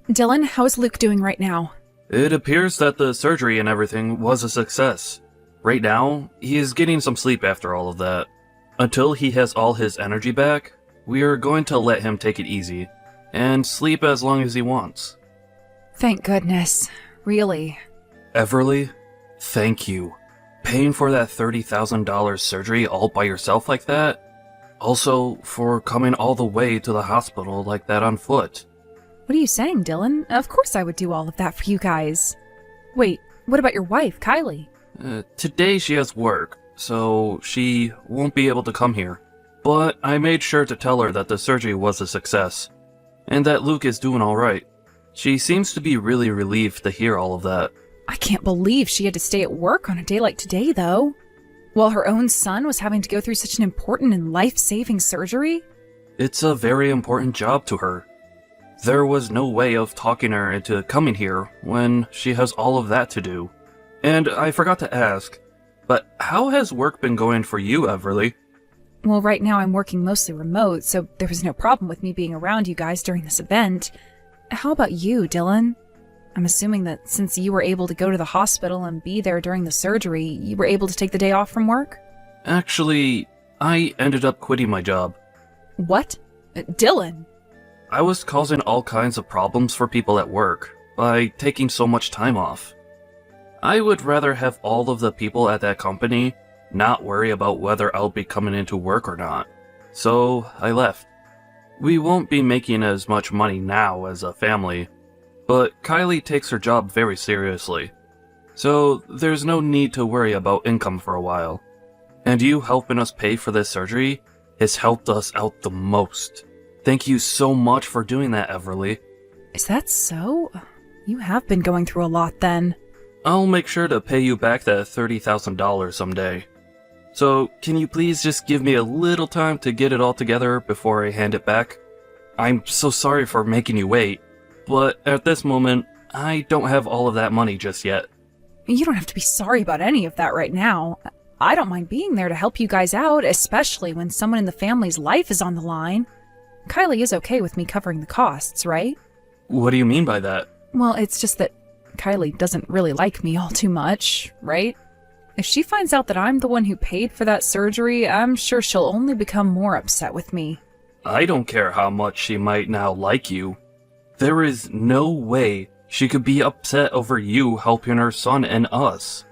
Dylan, how is Luke doing right now? It appears that the surgery and everything was a success. Right now, he is getting some sleep after all of that. Until he has all his energy back, we are going to let him take it easy, and sleep as long as he wants. Thank goodness. Really. Everly, thank you. Paying for that $30,000 surgery all by yourself like that? Also, for coming all the way to the hospital like that on foot. What are you saying, Dylan? Of course I would do all of that for you guys. Wait, what about your wife, Kylie? Today she has work, so she won't be able to come here. But I made sure to tell her that the surgery was a success, and that Luke is doing alright. She seems to be really relieved to hear all of that. I can't believe she had to stay at work on a day like today, though. While her own son was having to go through such an important and life-saving surgery? It's a very important job to her. There was no way of talking her into coming here when she has all of that to do. And I forgot to ask, but how has work been going for you, Everly? Well, right now I'm working mostly remote, so there was no problem with me being around you guys during this event. How about you, Dylan? I'm assuming that since you were able to go to the hospital and be there during the surgery, you were able to take the day off from work? Actually, I ended up quitting my job. What? Dylan? I was causing all kinds of problems for people at work by taking so much time off. I would rather have all of the people at that company not worry about whether I'll be coming into work or not. So I left. We won't be making as much money now as a family, but Kylie takes her job very seriously. So there's no need to worry about income for a while. And you helping us pay for this surgery has helped us out the most. Thank you so much for doing that, Everly. Is that so? You have been going through a lot then. I'll make sure to pay you back that $30,000 someday. So, can you please just give me a little time to get it all together before I hand it back? I'm so sorry for making you wait, but at this moment, I don't have all of that money just yet. You don't have to be sorry about any of that right now. I don't mind being there to help you guys out, especially when someone in the family's life is on the line. Kylie is okay with me covering the costs, right? What do you mean by that? Well, it's just that Kylie doesn't really like me all too much, right? If she finds out that I'm the one who paid for that surgery, I'm sure she'll only become more upset with me. I don't care how much she might now like you. There is no way she could be upset over you helping her son and us.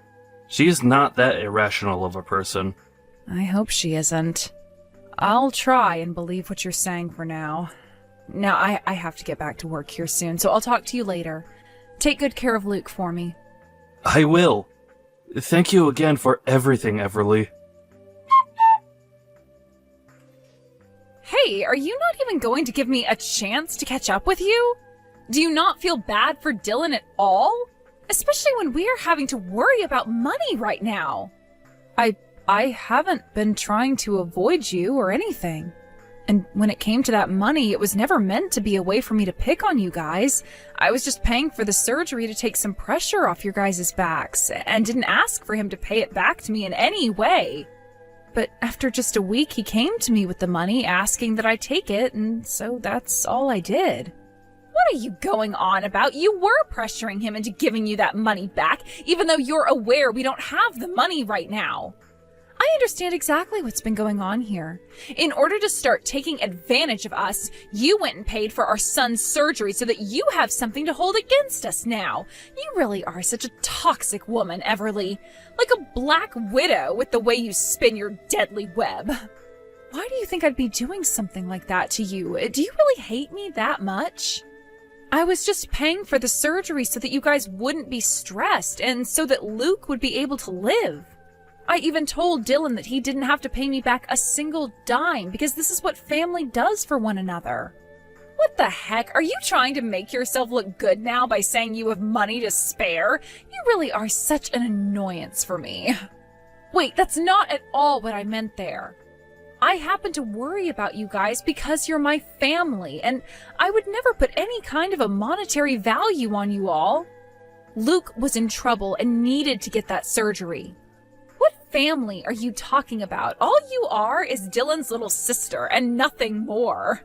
She is not that irrational of a person. I hope she isn't. I'll try and believe what you're saying for now. Now, I have to get back to work here soon, so I'll talk to you later. Take good care of Luke for me. I will. Thank you again for everything, Everly. Hey, are you not even going to give me a chance to catch up with you? Do you not feel bad for Dylan at all? Especially when we're having to worry about money right now. I haven't been trying to avoid you or anything. And when it came to that money, it was never meant to be a way for me to pick on you guys. I was just paying for the surgery to take some pressure off your guys' backs, and didn't ask for him to pay it back to me in any way. But after just a week, he came to me with the money, asking that I take it, and so that's all I did. What are you going on about? You were pressuring him into giving you that money back, even though you're aware we don't have the money right now. I understand exactly what's been going on here. In order to start taking advantage of us, you went and paid for our son's surgery so that you have something to hold against us now. You really are such a toxic woman, Everly. Like a black widow with the way you spin your deadly web. Why do you think I'd be doing something like that to you? Do you really hate me that much? I was just paying for the surgery so that you guys wouldn't be stressed and so that Luke would be able to live. I even told Dylan that he didn't have to pay me back a single dime because this is what family does for one another. What the heck? Are you trying to make yourself look good now by saying you have money to spare? You really are such an annoyance for me. Wait, that's not at all what I meant there. I happen to worry about you guys because you're my family, and I would never put any kind of a monetary value on you all. Luke was in trouble and needed to get that surgery. What family are you talking about? All you are is Dylan's little sister and nothing more.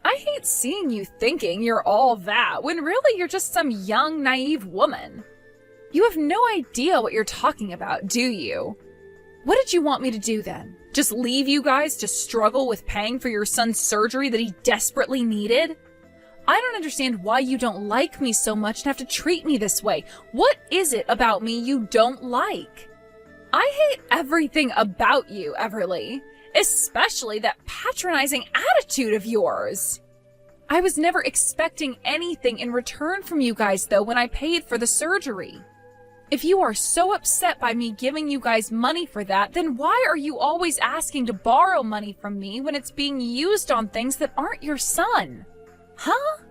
I hate seeing you thinking you're all that when really you're just some young, naive woman. You have no idea what you're talking about, do you? What did you want me to do then? Just leave you guys to struggle with paying for your son's surgery that he desperately needed? I don't understand why you don't like me so much and have to treat me this way. What is it about me you don't like? I hate everything about you, Everly. Especially that patronizing attitude of yours. I was never expecting anything in return from you guys, though, when I paid for the surgery. If you are so upset by me giving you guys money for that, then why are you always asking to borrow money from me when it's being used on things that aren't your son? Huh?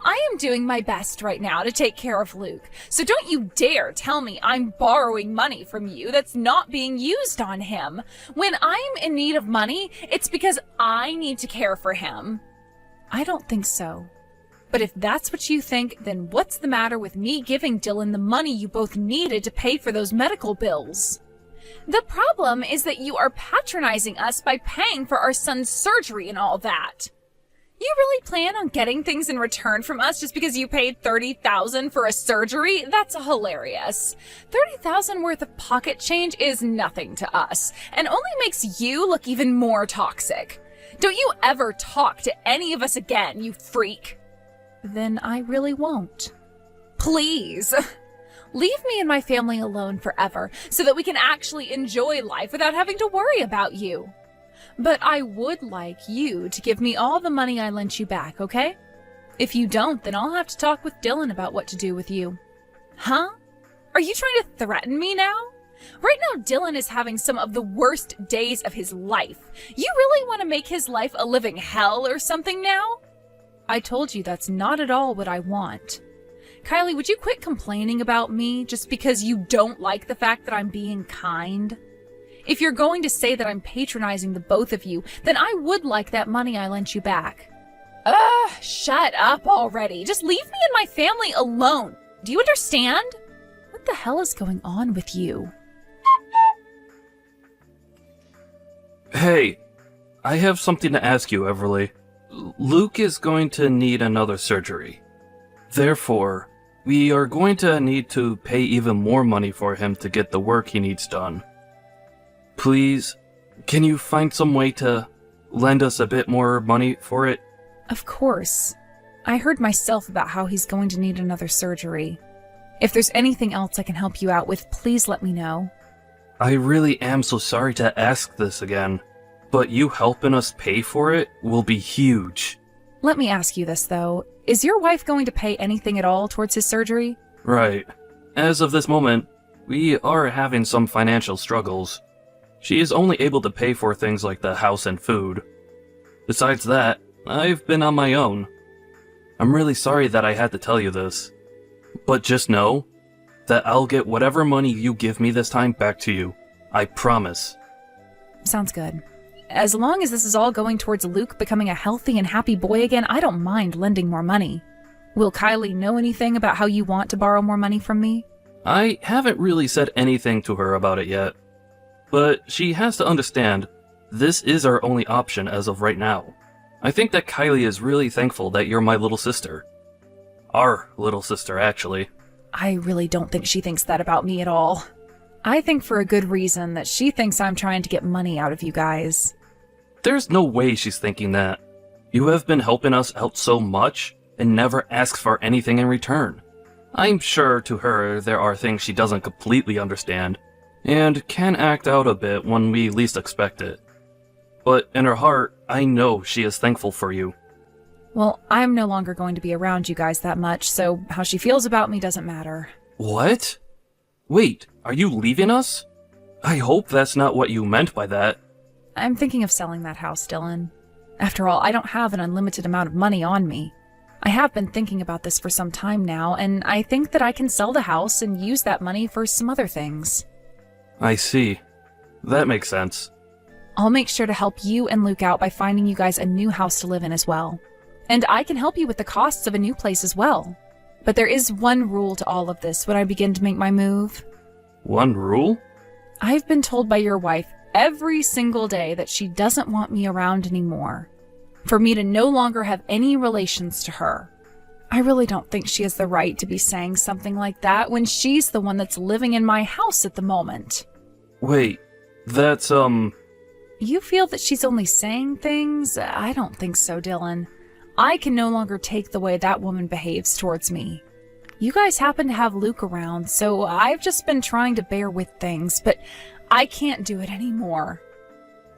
I am doing my best right now to take care of Luke, so don't you dare tell me I'm borrowing money from you that's not being used on him. When I'm in need of money, it's because I need to care for him. I don't think so. But if that's what you think, then what's the matter with me giving Dylan the money you both needed to pay for those medical bills? The problem is that you are patronizing us by paying for our son's surgery and all that. You really plan on getting things in return from us just because you paid $30,000 for a surgery? That's hilarious. $30,000 worth of pocket change is nothing to us, and only makes you look even more toxic. Don't you ever talk to any of us again, you freak. Then I really won't. Please. Leave me and my family alone forever so that we can actually enjoy life without having to worry about you. But I would like you to give me all the money I lent you back, okay? If you don't, then I'll have to talk with Dylan about what to do with you. Huh? Are you trying to threaten me now? Right now, Dylan is having some of the worst days of his life. You really want to make his life a living hell or something now? I told you that's not at all what I want. Kylie, would you quit complaining about me just because you don't like the fact that I'm being kind? If you're going to say that I'm patronizing the both of you, then I would like that money I lent you back. Shut up already. Just leave me and my family alone. Do you understand? What the hell is going on with you? Hey, I have something to ask you, Everly. Luke is going to need another surgery. Therefore, we are going to need to pay even more money for him to get the work he needs done. Please, can you find some way to lend us a bit more money for it? Of course. I heard myself about how he's going to need another surgery. If there's anything else I can help you out with, please let me know. I really am so sorry to ask this again, but you helping us pay for it will be huge. Let me ask you this, though. Is your wife going to pay anything at all towards his surgery? Right. As of this moment, we are having some financial struggles. She is only able to pay for things like the house and food. Besides that, I've been on my own. I'm really sorry that I had to tell you this. But just know that I'll get whatever money you give me this time back to you. I promise. Sounds good. As long as this is all going towards Luke becoming a healthy and happy boy again, I don't mind lending more money. Will Kylie know anything about how you want to borrow more money from me? I haven't really said anything to her about it yet. But she has to understand, this is our only option as of right now. I think that Kylie is really thankful that you're my little sister. Our little sister, actually. I really don't think she thinks that about me at all. I think for a good reason that she thinks I'm trying to get money out of you guys. There's no way she's thinking that. You have been helping us out so much and never asked for anything in return. I'm sure to her there are things she doesn't completely understand, and can act out a bit when we least expect it. But in her heart, I know she is thankful for you. Well, I'm no longer going to be around you guys that much, so how she feels about me doesn't matter. What? Wait, are you leaving us? I hope that's not what you meant by that. I'm thinking of selling that house, Dylan. After all, I don't have an unlimited amount of money on me. I have been thinking about this for some time now, and I think that I can sell the house and use that money for some other things. I see. That makes sense. I'll make sure to help you and Luke out by finding you guys a new house to live in as well. And I can help you with the costs of a new place as well. But there is one rule to all of this when I begin to make my move. One rule? I've been told by your wife every single day that she doesn't want me around anymore. for me to no longer have any relations to her. I really don't think she has the right to be saying something like that when she's the one that's living in my house at the moment. Wait, that's, You feel that she's only saying things? I don't think so, Dylan. I can no longer take the way that woman behaves towards me. You guys happen to have Luke around, so I've just been trying to bear with things, but I can't do it anymore.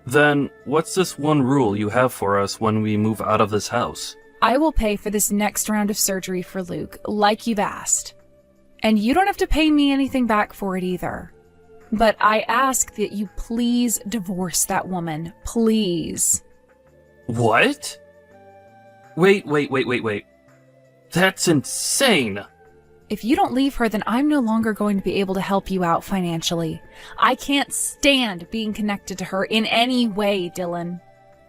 Then what's this one rule you have for us when we move out of this house? I will pay for this next round of surgery for Luke, like you've asked. And you don't have to pay me anything back for it either. But I ask that you please divorce that woman. Please. What? Wait. That's insane! If you don't leave her, then I'm no longer going to be able to help you out financially. I can't stand being connected to her in any way, Dylan.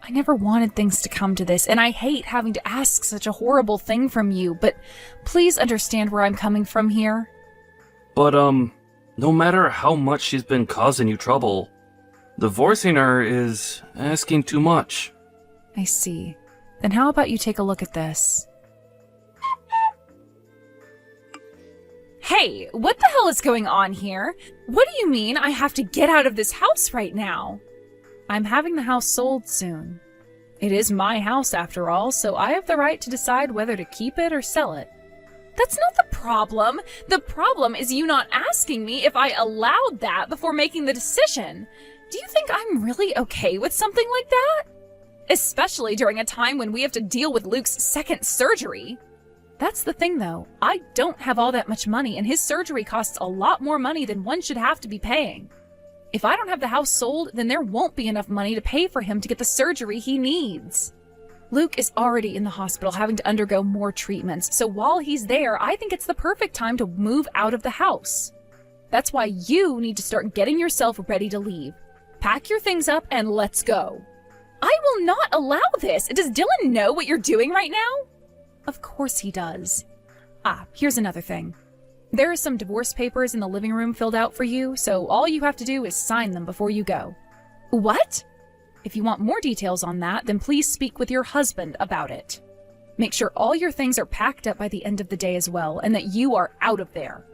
I never wanted things to come to this, and I hate having to ask such a horrible thing from you, but please understand where I'm coming from here. But, no matter how much she's been causing you trouble, divorcing her is asking too much. I see. Then how about you take a look at this? Hey, what the hell is going on here? What do you mean I have to get out of this house right now? I'm having the house sold soon. It is my house after all, so I have the right to decide whether to keep it or sell it. That's not the problem. The problem is you not asking me if I allowed that before making the decision. Do you think I'm really okay with something like that? Especially during a time when we have to deal with Luke's second surgery. That's the thing though, I don't have all that much money and his surgery costs a lot more money than one should have to be paying. If I don't have the house sold, then there won't be enough money to pay for him to get the surgery he needs. Luke is already in the hospital having to undergo more treatments, so while he's there, I think it's the perfect time to move out of the house. That's why you need to start getting yourself ready to leave. Pack your things up and let's go. I will not allow this. Does Dylan know what you're doing right now? Of course he does. Here's another thing. There are some divorce papers in the living room filled out for you, so all you have to do is sign them before you go. What? If you want more details on that, then please speak with your husband about it. Make sure all your things are packed up by the end of the day as well, and that you are out of there.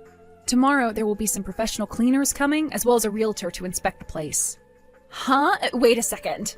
Tomorrow there will be some professional cleaners coming, as well as a realtor to inspect the place. Huh? Wait a second.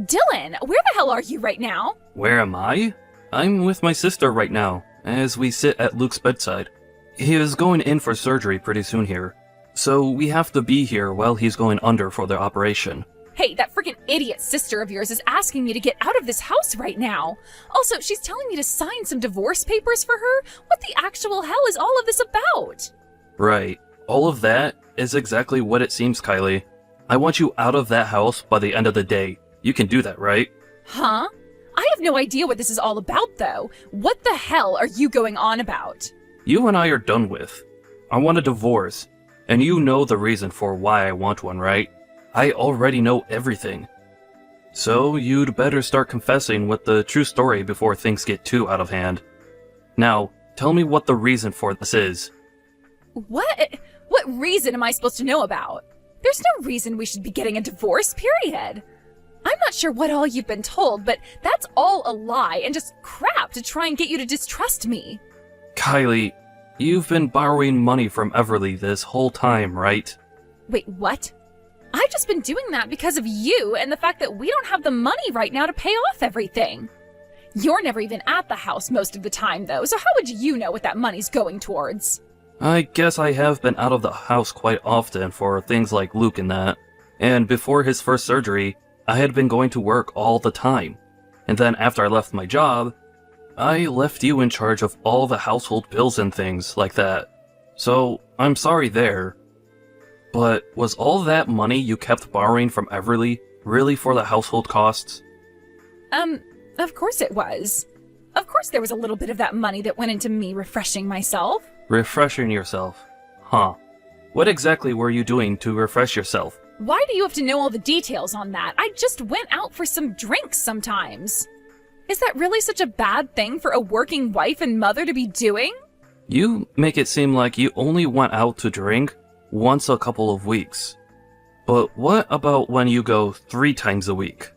Dylan, where the hell are you right now? Where am I? I'm with my sister right now, as we sit at Luke's bedside. He is going in for surgery pretty soon here, so we have to be here while he's going under for the operation. Hey, that freaking idiot sister of yours is asking me to get out of this house right now. Also, she's telling me to sign some divorce papers for her? What the actual hell is all of this about? Right. All of that is exactly what it seems, Kylie. I want you out of that house by the end of the day. You can do that, right? Huh? I have no idea what this is all about, though. What the hell are you going on about? You and I are done with. I want a divorce, and you know the reason for why I want one, right? I already know everything. So you'd better start confessing with the true story before things get too out of hand. Now, tell me what the reason for this is. What? What reason am I supposed to know about? There's no reason we should be getting a divorce, period. I'm not sure what all you've been told, but that's all a lie and just crap to try and get you to distrust me. Kylie, you've been borrowing money from Everly this whole time, right? Wait, what? I've just been doing that because of you and the fact that we don't have the money right now to pay off everything. You're never even at the house most of the time, though, so how would you know what that money's going towards? I guess I have been out of the house quite often for things like Luke and that. And before his first surgery, I had been going to work all the time. And then after I left my job, I left you in charge of all the household bills and things like that. So, I'm sorry there. But was all that money you kept borrowing from Everly really for the household costs? Of course it was. Of course there was a little bit of that money that went into me refreshing myself. Refreshing yourself? Huh. What exactly were you doing to refresh yourself? Why do you have to know all the details on that? I just went out for some drinks sometimes. Is that really such a bad thing for a working wife and mother to be doing? You make it seem like you only went out to drink once a couple of weeks. But what about when you go 3 times a week?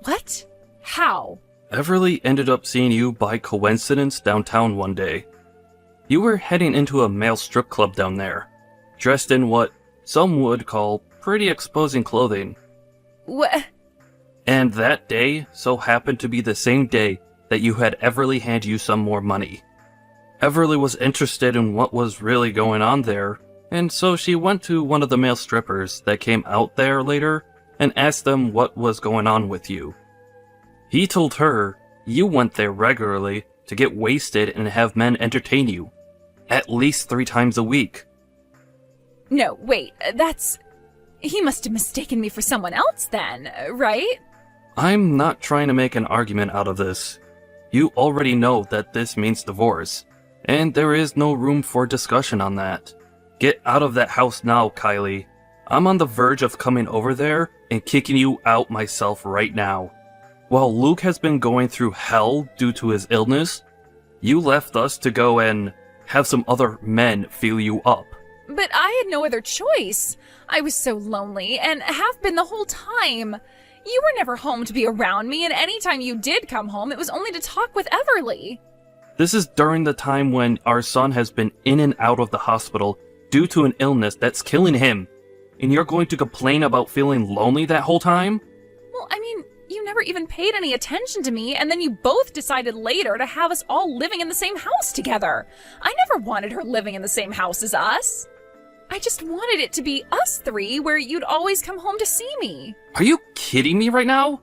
What? How? Everly ended up seeing you by coincidence downtown one day. You were heading into a male strip club down there, dressed in what some would call pretty exposing clothing. What? And that day so happened to be the same day that you had Everly hand you some more money. Everly was interested in what was really going on there, and so she went to one of the male strippers that came out there later and asked them what was going on with you. He told her you went there regularly to get wasted and have men entertain you, at least 3 times a week. No, wait, he must have mistaken me for someone else then, right? I'm not trying to make an argument out of this. You already know that this means divorce, and there is no room for discussion on that. Get out of that house now, Kylie. I'm on the verge of coming over there and kicking you out myself right now. While Luke has been going through hell due to his illness, you left us to go and have some other men feel you up. But I had no other choice. I was so lonely, and have been the whole time. You were never home to be around me, and anytime you did come home, it was only to talk with Everly. This is during the time when our son has been in and out of the hospital due to an illness that's killing him. And you're going to complain about feeling lonely that whole time? Well, I mean, you never even paid any attention to me, and then you both decided later to have us all living in the same house together. I never wanted her living in the same house as us. I just wanted it to be us 3 where you'd always come home to see me. Are you kidding me right now?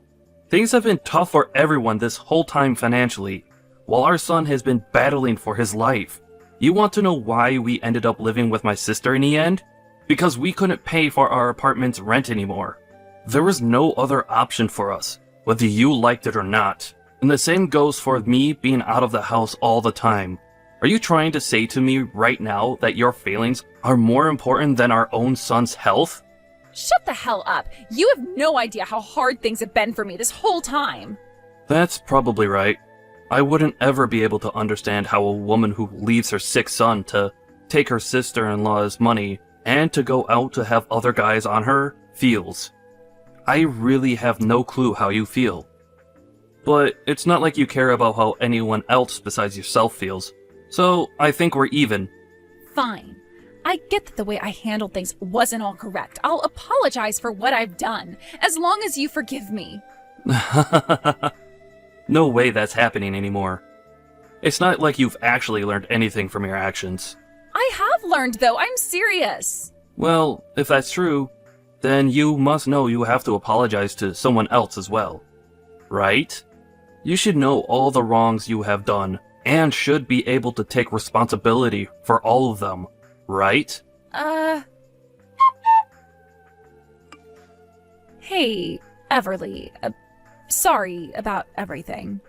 Things have been tough for everyone this whole time financially, while our son has been battling for his life. You want to know why we ended up living with my sister in the end? Because we couldn't pay for our apartment's rent anymore. There was no other option for us, whether you liked it or not. And the same goes for me being out of the house all the time. Are you trying to say to me right now that your feelings are more important than our own son's health? Shut the hell up. You have no idea how hard things have been for me this whole time. That's probably right. I wouldn't ever be able to understand how a woman who leaves her sick son to take her sister-in-law's money and to go out to have other guys on her feels. I really have no clue how you feel. But it's not like you care about how anyone else besides yourself feels. So I think we're even. Fine. I get that the way I handled things wasn't all correct. I'll apologize for what I've done, as long as you forgive me. No way that's happening anymore. It's not like you've actually learned anything from your actions. I have learned, though. I'm serious. Well, if that's true, then you must know you have to apologize to someone else as well. Right? You should know all the wrongs you have done, and should be able to take responsibility for all of them. Right? Hey, Everly. Sorry about everything.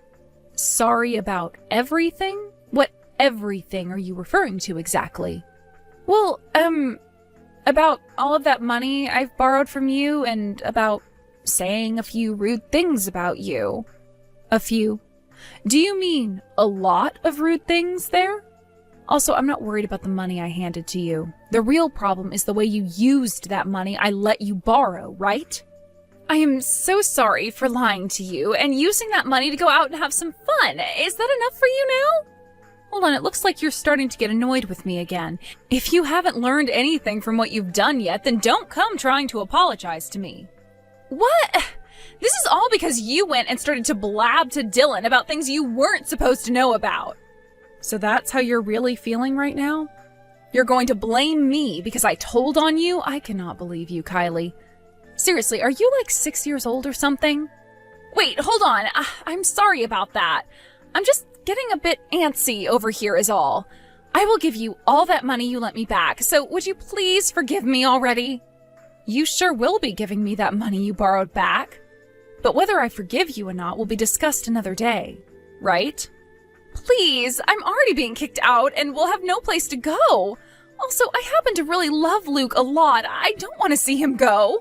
Sorry about everything? What everything are you referring to exactly? Well, about all of that money I've borrowed from you, and about saying a few rude things about you. A few. Do you mean a lot of rude things there? Also, I'm not worried about the money I handed to you. The real problem is the way you used that money I let you borrow, right? I am so sorry for lying to you and using that money to go out and have some fun. Is that enough for you now? Hold on, it looks like you're starting to get annoyed with me again. If you haven't learned anything from what you've done yet, then don't come trying to apologize to me. What? This is all because you went and started to blab to Dylan about things you weren't supposed to know about. So that's how you're really feeling right now? You're going to blame me because I told on you? I cannot believe you, Kylie. Seriously, are you like 6 years old or something? Wait, hold on. I'm sorry about that. I'm just getting a bit antsy over here is all. I will give you all that money you lent me back, so would you please forgive me already? You sure will be giving me that money you borrowed back. But whether I forgive you or not will be discussed another day, right? Please, I'm already being kicked out and will have no place to go. Also, I happen to really love Luke a lot. I don't want to see him go.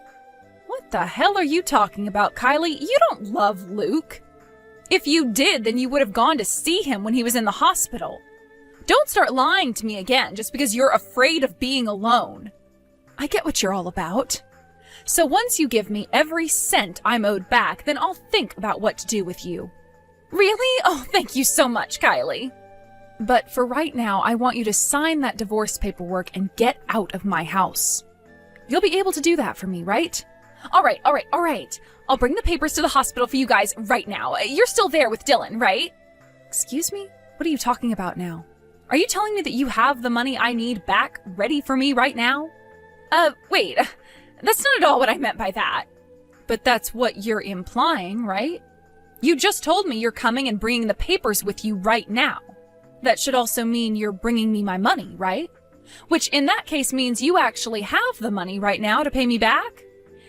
What the hell are you talking about, Kylie? You don't love Luke. If you did, then you would have gone to see him when he was in the hospital. Don't start lying to me again just because you're afraid of being alone. I get what you're all about. So once you give me every cent I'm owed back, then I'll think about what to do with you. Really? Oh, thank you so much, Kylie. But for right now, I want you to sign that divorce paperwork and get out of my house. You'll be able to do that for me, right? All right. I'll bring the papers to the hospital for you guys right now. You're still there with Dylan, right? Excuse me? What are you talking about now? Are you telling me that you have the money I need back ready for me right now? Wait. That's not at all what I meant by that. But that's what you're implying, right? You just told me you're coming and bringing the papers with you right now. That should also mean you're bringing me my money, right? Which in that case means you actually have the money right now to pay me back.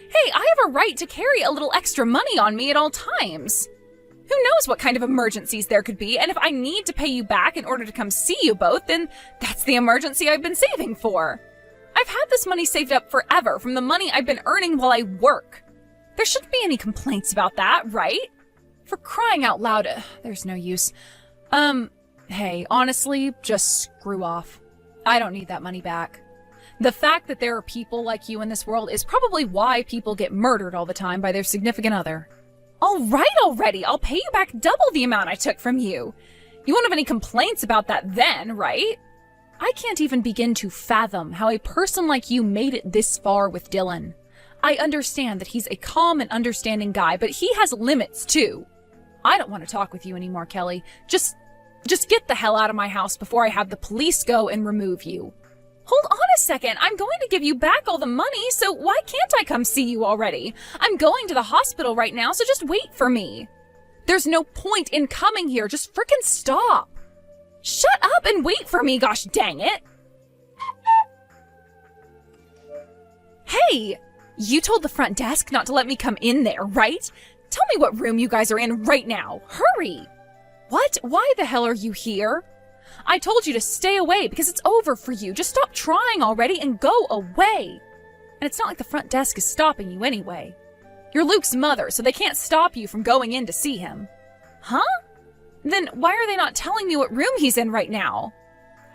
Hey, I have a right to carry a little extra money on me at all times. Who knows what kind of emergencies there could be, and if I need to pay you back in order to come see you both, then that's the emergency I've been saving for. I've had this money saved up forever from the money I've been earning while I work. There shouldn't be any complaints about that, right? For crying out loud, there's no use. Hey, honestly, just screw off. I don't need that money back. The fact that there are people like you in this world is probably why people get murdered all the time by their significant other. All right already, I'll pay you back double the amount I took from you. You won't have any complaints about that then, right? I can't even begin to fathom how a person like you made it this far with Dylan. I understand that he's a calm and understanding guy, but he has limits too. I don't want to talk with you anymore, Kelly. Just get the hell out of my house before I have the police go and remove you. Hold on a second. I'm going to give you back all the money, so why can't I come see you already? I'm going to the hospital right now, so just wait for me. There's no point in coming here. Just frickin' stop. Shut up and wait for me, gosh dang it. Hey, you told the front desk not to let me come in there, right? Tell me what room you guys are in right now. Hurry. What? Why the hell are you here? I told you to stay away because it's over for you. Just stop trying already and go away. And it's not like the front desk is stopping you anyway. You're Luke's mother, so they can't stop you from going in to see him. Huh? Then why are they not telling me what room he's in right now?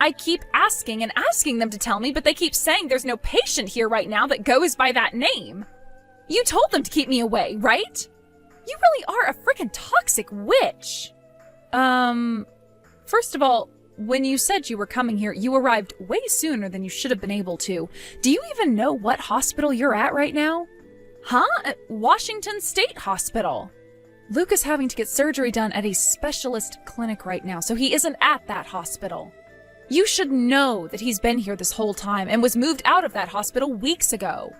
I keep asking and asking them to tell me, but they keep saying there's no patient here right now that goes by that name. You told them to keep me away, right? You really are a freaking toxic witch. First of all, when you said you were coming here, you arrived way sooner than you should have been able to. Do you even know what hospital you're at right now? Huh? At Washington State Hospital. Luke is having to get surgery done at a specialist clinic right now, so he isn't at that hospital. You should know that he's been here this whole time and was moved out of that hospital weeks ago.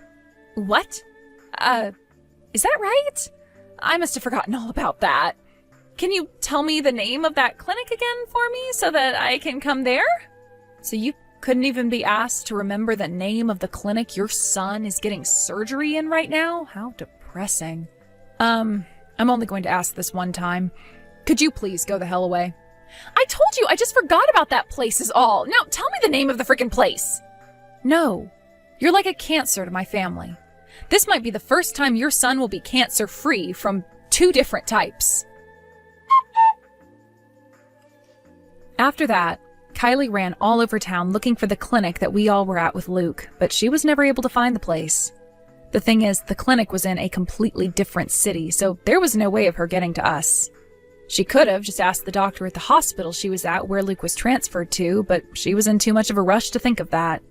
What? Is that right? I must have forgotten all about that. Can you tell me the name of that clinic again for me so that I can come there? So you couldn't even be asked to remember the name of the clinic your son is getting surgery in right now? How depressing. I'm only going to ask this one time. Could you please go the hell away? I told you, I just forgot about that place is all. Now tell me the name of the frickin' place. No, you're like a cancer to my family. This might be the first time your son will be cancer-free from 2 different types. After that, Kylie ran all over town looking for the clinic that we all were at with Luke, but she was never able to find the place. The thing is, the clinic was in a completely different city, so there was no way of her getting to us. She could have just asked the doctor at the hospital she was at where Luke was transferred to, but she was in too much of a rush to think of that.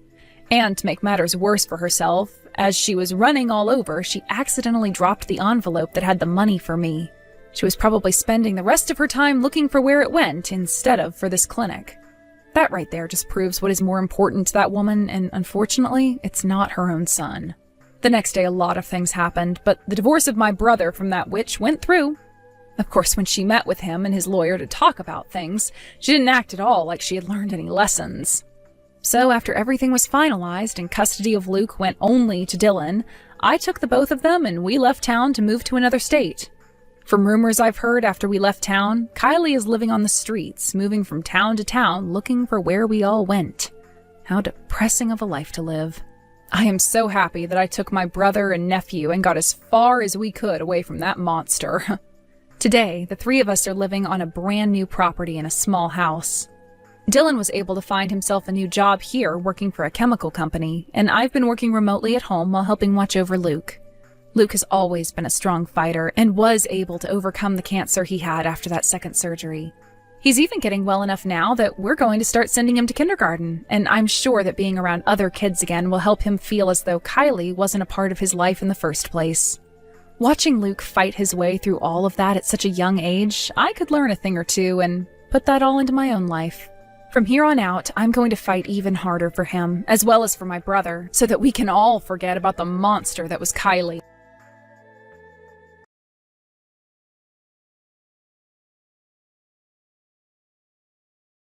And to make matters worse for herself, as she was running all over, she accidentally dropped the envelope that had the money for me. She was probably spending the rest of her time looking for where it went instead of for this clinic. That right there just proves what is more important to that woman, and unfortunately, it's not her own son. The next day, a lot of things happened, but the divorce of my brother from that witch went through. Of course, when she met with him and his lawyer to talk about things, she didn't act at all like she had learned any lessons. So after everything was finalized and custody of Luke went only to Dylan, I took the both of them and we left town to move to another state. From rumors I've heard after we left town, Kylie is living on the streets, moving from town to town, looking for where we all went. How depressing of a life to live. I am so happy that I took my brother and nephew and got as far as we could away from that monster. Today, the 3 of us are living on a brand new property in a small house. Dylan was able to find himself a new job here working for a chemical company, and I've been working remotely at home while helping watch over Luke. Luke has always been a strong fighter and was able to overcome the cancer he had after that second surgery. He's even getting well enough now that we're going to start sending him to kindergarten, and I'm sure that being around other kids again will help him feel as though Kylie wasn't a part of his life in the first place. Watching Luke fight his way through all of that at such a young age, I could learn a thing or two and put that all into my own life. From here on out, I'm going to fight even harder for him, as well as for my brother, so that we can all forget about the monster that was Kylie.